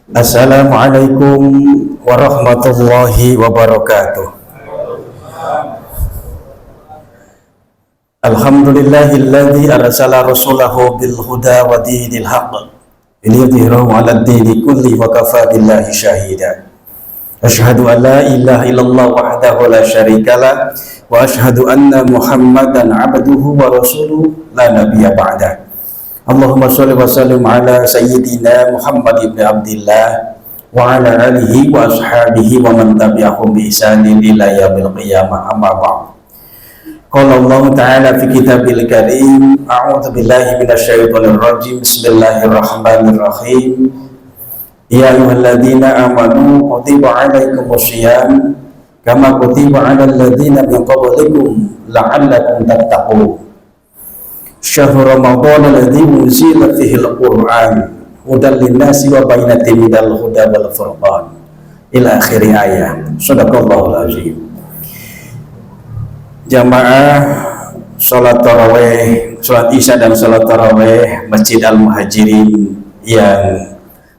Assalamualaikum warahmatullahi wabarakatuh. Alhamdulillahilladzi arsala rasulahu bil huda wa dinil haqq liyudhhirahu 'alad dini kulli wa kafa billahi shahida. Asyhadu an la ilaha illallah wahdahu la syarikalah wa asyhadu anna Muhammadan 'abduhu wa rasuluhu la nabiyya ba'da. Allahumma sholli wa sallim ala sayyidina Muhammad ibn Abdillah wa ala alihi wa ashabihi wa man tabi'ahum bi ihsanin ila yaumil qiyamah, amma ba'd. Qala Allah ta'ala fi kitabil karim, a'udzu billahi minasyaitonir rajim, bismillahirrahmanirrahim. Ya ayyuhalladzina amanu kutiba 'alaikumus syiyam kama kutiba 'alal ladzina min qablikum la'allakum tattaqun. Syahrul Ramadan alladzi unzila fihi al-Qur'an hudan lin-nasi wa bayyinatin minal huda wal furqan ila akhir ayat. Shadaqallahul azim. Jamaah salat tarawih, salat Isya dan salat tarawih Masjid Al-Muhajirin yang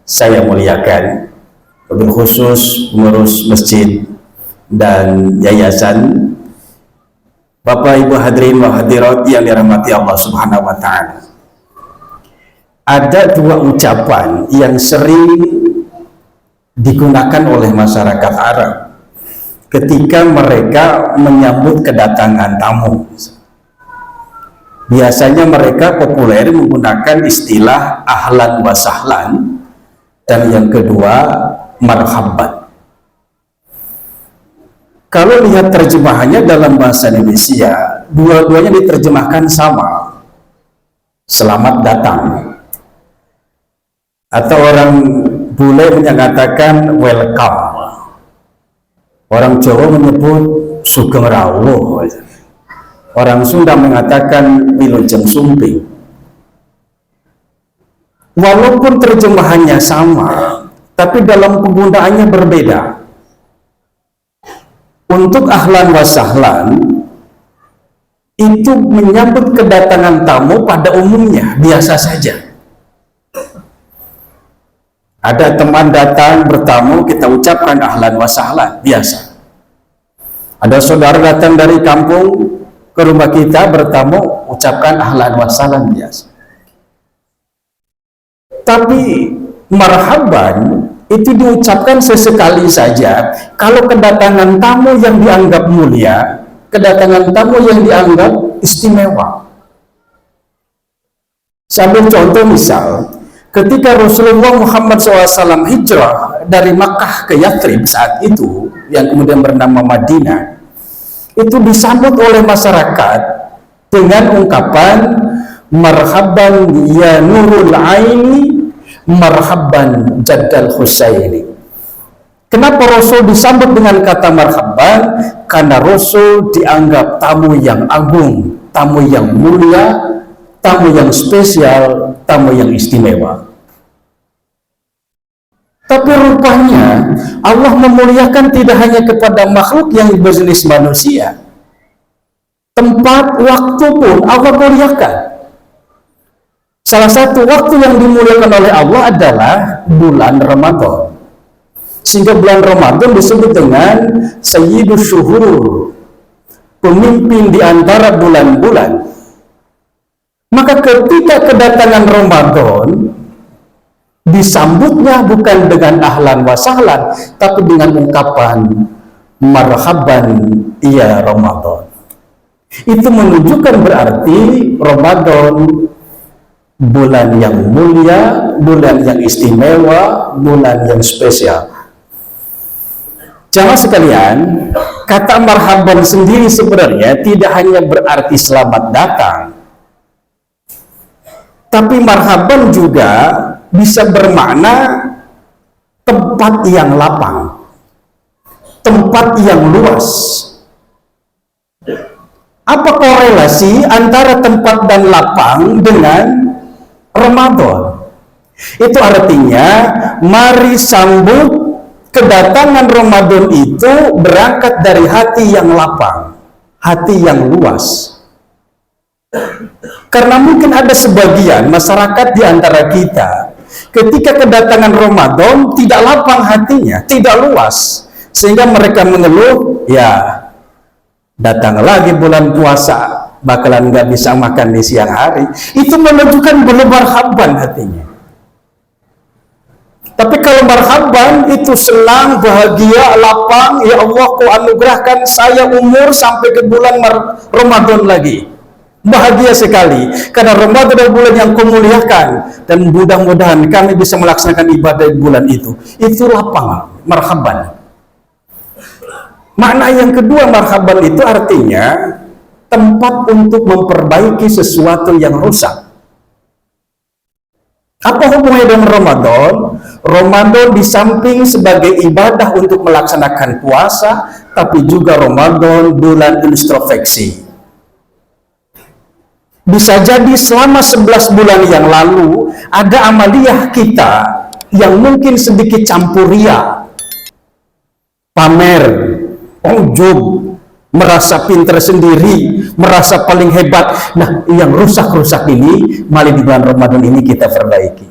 saya muliakan, wabil khusus pengurus masjid dan yayasan, Bapak Ibu hadirin wa hadirat yang dirahmati Allah Subhanahu wa taala. Ada dua ucapan yang sering digunakan oleh masyarakat Arab ketika mereka menyambut kedatangan tamu. Biasanya mereka populer menggunakan istilah ahlan wa sahlan, dan yang kedua marhaban. Kalau lihat terjemahannya dalam bahasa Indonesia, dua-duanya diterjemahkan sama, selamat datang. Atau orang bule menyatakan welcome. Orang Jawa menyebut sugeng rawuh. Orang Sunda mengatakan wilujeng sumping. Walaupun terjemahannya sama, tapi dalam penggunaannya berbeda. Untuk ahlan wa sahlan itu menyambut kedatangan tamu pada umumnya biasa saja. Ada teman datang bertamu, kita ucapkan ahlan wa sahlan, biasa. Ada saudara datang dari kampung ke rumah kita bertamu, ucapkan ahlan wa sahlan, biasa. Tapi marhaban itu diucapkan sesekali saja kalau kedatangan tamu yang dianggap mulia, kedatangan tamu yang dianggap istimewa. Sambil contoh misal, ketika Rasulullah Muhammad SAW hijrah dari Makkah ke Yathrib saat itu, yang kemudian bernama Madinah, itu disambut oleh masyarakat dengan ungkapan marhaban ya nurul aini, marhaban jaddal Husaini. Kenapa Rasul disambut dengan kata marhaban? Karena Rasul dianggap tamu yang agung, tamu yang mulia, tamu yang spesial, tamu yang istimewa. Tapi rupanya Allah memuliakan tidak hanya kepada makhluk yang berjenis manusia. Tempat, waktu pun Allah muliakan. Salah satu waktu yang dimuliakan oleh Allah adalah bulan Ramadan. Sehingga bulan Ramadan disebut dengan Sayyidus Syuhur, pemimpin di antara bulan-bulan. Maka ketika kedatangan Ramadan, disambutnya bukan dengan ahlan wa sahlan, tapi dengan ungkapan marhaban ya Ramadan. Itu menunjukkan berarti Ramadan bulan yang mulia, bulan yang istimewa, bulan yang spesial. Jamaah sekalian, kata marhaban sendiri sebenarnya tidak hanya berarti selamat datang, tapi marhaban juga bisa bermakna tempat yang lapang, tempat yang luas. Apa korelasi antara tempat dan lapang dengan Ramadan? Itu artinya mari sambut kedatangan Ramadan itu berangkat dari hati yang lapang, hati yang luas. Karena mungkin ada sebagian masyarakat di antara kita Ketika kedatangan Ramadan tidak lapang hatinya, tidak luas, sehingga mereka mengeluh, ya datang lagi bulan puasa, bakalan nggak bisa makan di siang hari. Itu menunjukkan belum marhaban hatinya. Tapi kalau marhaban itu senang, bahagia, lapang, ya Allah kau anugerahkan saya umur sampai ke bulan Ramadan lagi. Bahagia sekali, karena Ramadan adalah bulan yang kau muliakan, dan mudah-mudahan kami bisa melaksanakan ibadah di bulan itu. Itu lapang, marhaban. Makna yang kedua marhaban itu artinya tempat untuk memperbaiki sesuatu yang rusak. Apa hubungannya dengan Ramadan? Ramadan di samping sebagai ibadah untuk melaksanakan puasa, tapi juga Ramadan bulan introspeksi. Bisa jadi selama 11 bulan yang lalu ada amaliyah kita yang mungkin sedikit campur ria, pamer, ujub, merasa pintar sendiri, merasa paling hebat. Nah, yang rusak-rusak ini mari di bulan Ramadan ini kita perbaiki.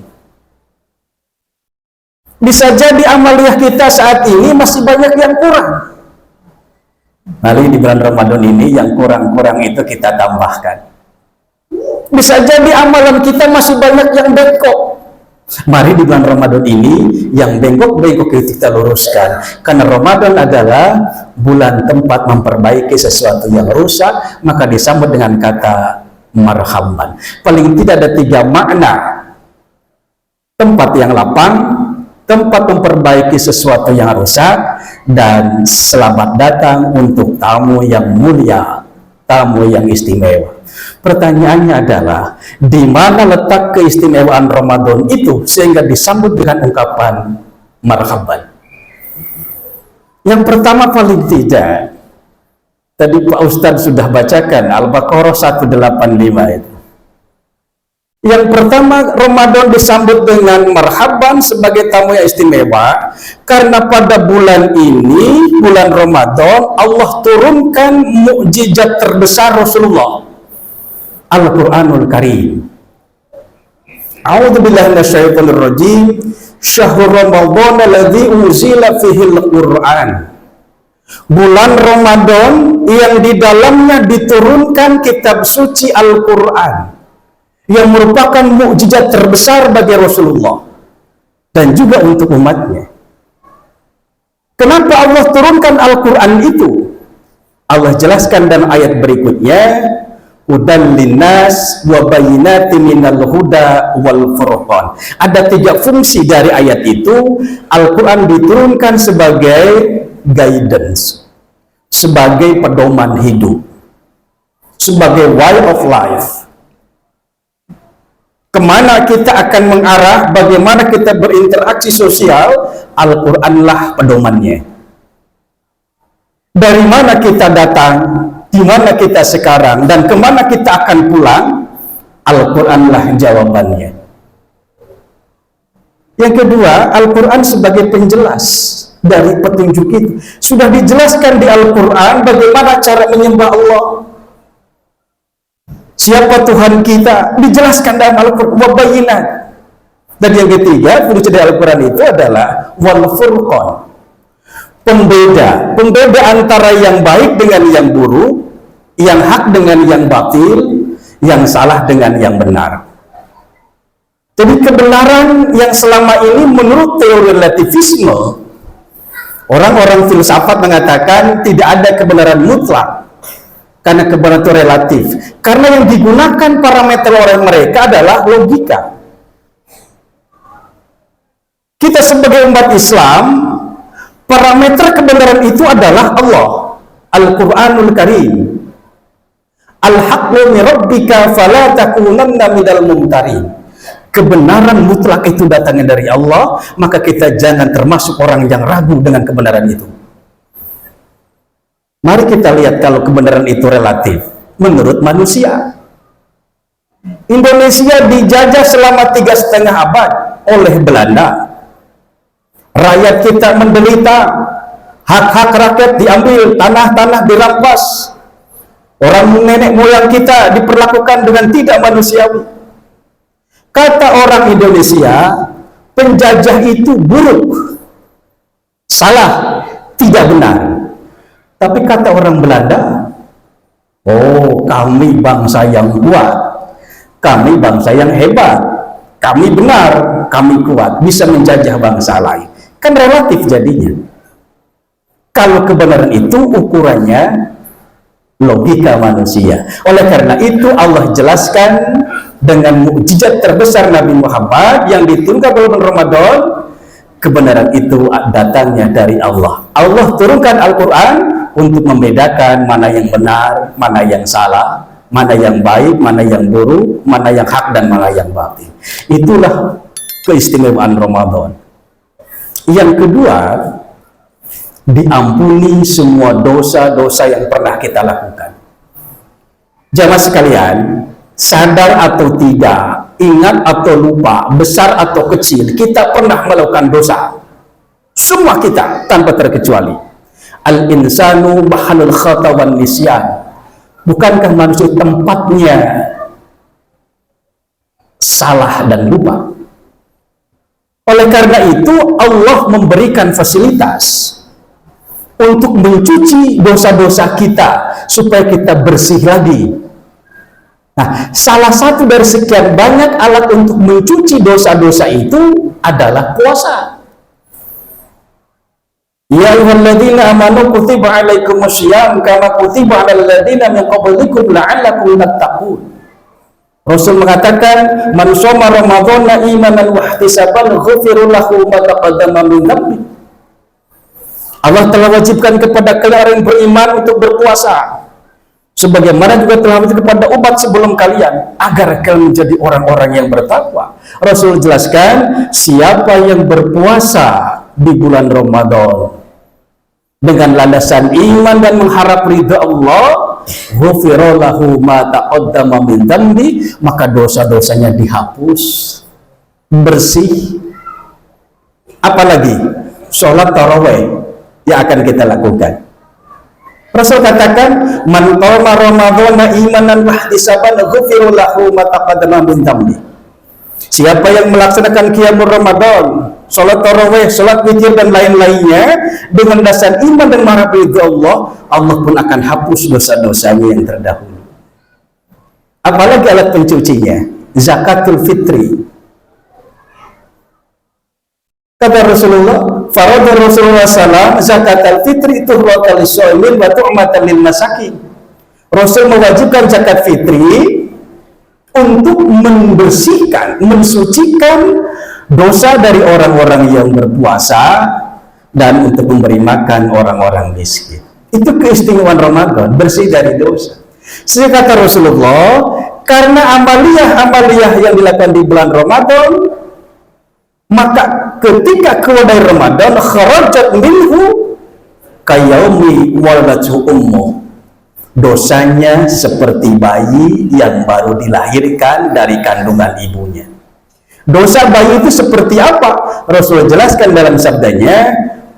Bisa jadi amaliyah kita saat ini masih banyak yang kurang. Mari di bulan Ramadan ini yang kurang-kurang itu kita tambahkan. Bisa jadi amalan kita masih banyak yang bengkok. Mari di bulan Ramadan ini yang bengkok-bengkok itu kita luruskan. Karena Ramadan adalah bulan tempat memperbaiki sesuatu yang rusak, maka disambut dengan kata marhaban. Paling tidak ada 3 makna. Tempat yang lapang, tempat memperbaiki sesuatu yang rusak, dan selamat datang untuk tamu yang mulia, tamu yang istimewa. Pertanyaannya adalah, di mana letak keistimewaan Ramadan itu sehingga disambut dengan ungkapan marhaban? Yang pertama paling tidak, tadi Pak Ustadz sudah bacakan Al-Baqarah 185 itu. Yang pertama, Ramadan disambut dengan marhaban sebagai tamu yang istimewa karena pada bulan ini, bulan Ramadan, Allah turunkan mukjizat terbesar Rasulullah, Al-Quranul Karim. A'udzubillahi minasyaitonir rajim. Syahrul Ramadan alladzi unzila fihil Qur'an. Bulan Ramadan yang di dalamnya diturunkan kitab suci Al-Quran, yang merupakan mukjizat terbesar bagi Rasulullah dan juga untuk umatnya. Kenapa Allah turunkan Al-Quran itu? Allah jelaskan dalam ayat berikutnya, hudan linnas wa bayyinatin minal huda wal furqan. Ada 3 fungsi dari ayat itu. Al-Quran diturunkan sebagai guidance, sebagai pedoman hidup, sebagai way of life. Kemana kita akan mengarah, bagaimana kita berinteraksi sosial, Al-Quranlah pedomannya. Dari mana kita datang, di mana kita sekarang, dan kemana kita akan pulang, Al-Quranlah jawabannya. Yang kedua, Al-Quran sebagai penjelas dari petunjuk itu. Sudah dijelaskan di Al-Quran bagaimana cara menyembah Allah, siapa Tuhan kita, dijelaskan dalam Al-Quran, wabayinat. Dan yang ketiga, fungsi dari Al-Quran itu adalah wal furqan, pembeda antara yang baik dengan yang buruk, yang hak dengan yang batil, yang salah dengan yang benar. Jadi kebenaran yang selama ini menurut teori relativisme, orang-orang filsafat mengatakan tidak ada kebenaran mutlak, karena kebenaran itu relatif. Karena yang digunakan parameter orang mereka adalah logika. Kita sebagai umat Islam, parameter kebenaran itu adalah Allah, Al-Quranul Karim. Al-haqqu min rabbika fala takunanna minal mumtarin. Kebenaran mutlak itu datangnya dari Allah, maka kita jangan termasuk orang yang ragu dengan kebenaran itu. Mari kita lihat kalau kebenaran itu relatif menurut manusia. Indonesia dijajah selama 3,5 abad oleh Belanda. Rakyat kita menderita, hak-hak rakyat diambil, tanah-tanah dirampas. Orang nenek moyang kita diperlakukan dengan tidak manusiawi. Kata orang Indonesia, penjajah itu buruk, salah, tidak benar. Tapi kata orang Belanda, oh, kami bangsa yang kuat, kami bangsa yang hebat, kami benar, kami kuat, bisa menjajah bangsa lain. Kan relatif jadinya. Kalau kebenaran itu ukurannya logika manusia. Oleh karena itu Allah jelaskan dengan mukjizat terbesar Nabi Muhammad yang diturunkan bulan Ramadan, kebenaran itu datangnya dari Allah. Allah turunkan Al-Quran untuk membedakan mana yang benar, mana yang salah, mana yang baik, mana yang buruk, mana yang hak dan mana yang batil. Itulah keistimewaan Ramadan. Yang kedua, diampuni semua dosa-dosa yang pernah kita lakukan. Jamaah sekalian, sadar atau tidak, ingat atau lupa, besar atau kecil, kita pernah melakukan dosa. Semua kita tanpa terkecuali. Al-insanu mahalul khata wan nisyan. Bukankah manusia tempatnya salah dan lupa? Oleh karena itu Allah memberikan fasilitas untuk mencuci dosa-dosa kita supaya kita bersih lagi. Nah, salah satu dari sekian banyak alat untuk mencuci dosa-dosa itu adalah puasa. Ya ayyuhalladzina amanu kutiba alaikumussyiyam kama kutiba alal ladzina min qablikum la'allakum tattaqun. Rasul mengatakan, man shoma ramadhana imanan wa ihtisaban ghufira lahu ma taqaddama min dhanbi. Allah telah wajibkan kepada kalian orang yang beriman untuk berpuasa, sebagaimana juga telah wajib kepada umat sebelum kalian, agar kalian menjadi orang-orang yang bertakwa. Rasul jelaskan, siapa yang berpuasa di bulan Ramadan dengan landasan iman dan mengharap ridha Allah, ghufira lahu ma taqaddama min dhanbi, maka dosa-dosanya dihapus, bersih. Apalagi sholat tarawih yang akan kita lakukan. Rasul katakan, man qama ramadhana imanan wa ihtisaban ghufira lahu ma taqaddama min dhanbi. Siapa yang melaksanakan qiyamul Ramadan, sholat tarawih, sholat witir dan lain-lainnya dengan dasar iman dan mengharap ridha Allah, Allah pun akan hapus dosa-dosanya yang terdahulu. Apalagi alat pencucinya, zakatul fitri. Kata Rasulullah, farada Rasulullah SAW zakatul fitri tuhwatan lis-shaimin wa tu'matan lil masakin. Rasul mewajibkan zakat fitri untuk membersihkan, mensucikan dosa dari orang-orang yang berpuasa dan untuk memberi makan orang-orang miskin. Itu keistimewaan Ramadan, bersih dari dosa. Sehingga kata Rasulullah, karena amaliyah-amaliyah yang dilakukan di bulan Ramadan, maka ketika keluar dari Ramadan, kharajat minhu kayaumi waladatu ummu. Dosanya seperti bayi yang baru dilahirkan dari kandungan ibunya. Dosa bayi itu seperti apa? Rasul jelaskan dalam sabdanya,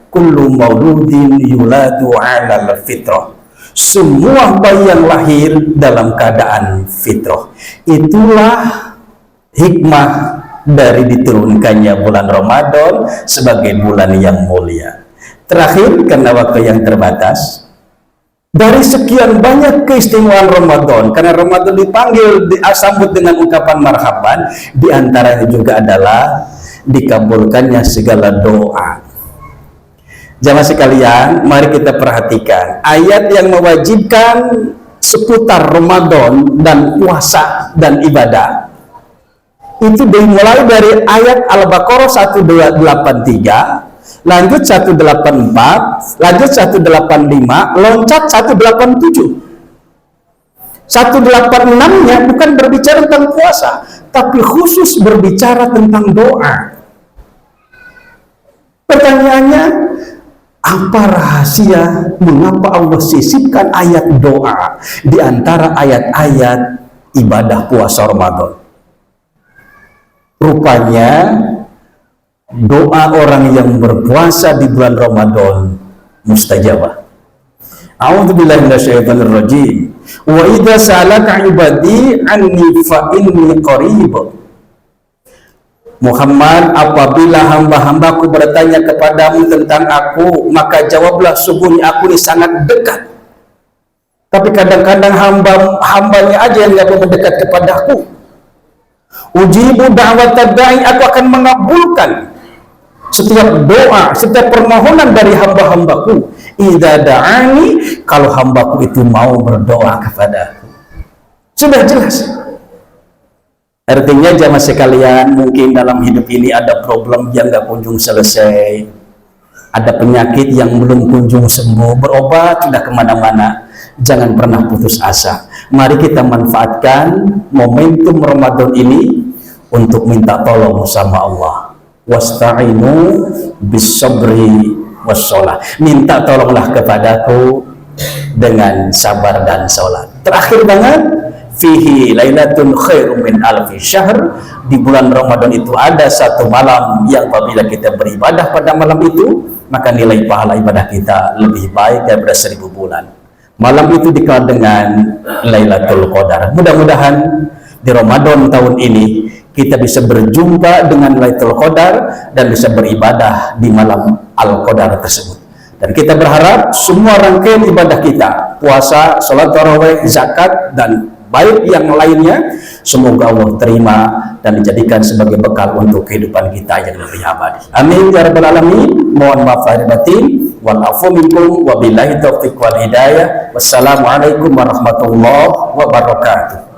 kullu mauludin yuladu 'alal fitrah. Semua bayi yang lahir dalam keadaan fitrah. Itulah hikmah dari diturunkannya bulan Ramadan sebagai bulan yang mulia. Terakhir, karena waktu yang terbatas, dari sekian banyak keistimewaan Ramadan, karena Ramadan dipanggil, disambut dengan ungkapan marhaban, diantaranya juga adalah dikabulkannya segala doa. Jamaah sekalian, mari kita perhatikan ayat yang mewajibkan seputar Ramadan dan puasa dan ibadah. Itu dimulai dari ayat Al-Baqarah 183, lanjut 184, lanjut 185, loncat 187. 186-nya bukan berbicara tentang puasa, tapi khusus berbicara tentang doa. Pertanyaannya, apa rahasia mengapa Allah sisipkan ayat doa di antara ayat-ayat ibadah puasa Ramadan? Rupanya doa orang yang berpuasa di bulan Ramadan mustajabah. A'udzubillahi minasyaitonir rajim. Wa idza sa'alaka 'ibadi 'anni fa inni qarib Muhammad, apabila hamba-hambaku bertanya kepadamu tentang aku, maka jawablah, sungguhnya aku ini sangat dekat. Tapi kadang-kadang hambanya aja yang gak mendekat kepadaku. Ujibu da'wat da'i, aku akan mengabulkan setiap doa, setiap permohonan dari hamba-hambaku. Idza da'ani, kalau hambaku itu mau berdoa kepadaku. Sudah jelas. Artinya jamaah sekalian, mungkin dalam hidup ini ada problem yang gak kunjung selesai, ada penyakit yang belum kunjung sembuh, berobat sudah kemana-mana. Jangan pernah putus asa. Mari kita manfaatkan momentum Ramadan ini untuk minta tolong sama Allah. Wasta'inu bis-sabri was-sholah. Minta tolonglah kepadaku dengan sabar dan sholat. Terakhir banget, fihi lailatun khairum min alfi syahr. Di bulan Ramadan itu ada satu malam yang apabila kita beribadah pada malam itu, maka nilai pahala ibadah kita lebih baik daripada 1000 bulan. Malam itu dikenal dengan Lailatul Qadar. Mudah-mudahan di Ramadan tahun ini kita bisa berjumpa dengan Lailatul Qadar dan bisa beribadah di malam Al-Qadar tersebut. Dan kita berharap semua rangkaian ibadah kita, puasa, sholat tarawih, zakat, dan baik yang lainnya, semoga Allah terima dan dijadikan sebagai bekal untuk kehidupan kita yang lebih abadi. Amin ya rabbal alamin. Mohon maaf lahir batin. Wal afu minkum wa billahi taufiq wal hidayah. Wassalamualaikum warahmatullahi wabarakatuh.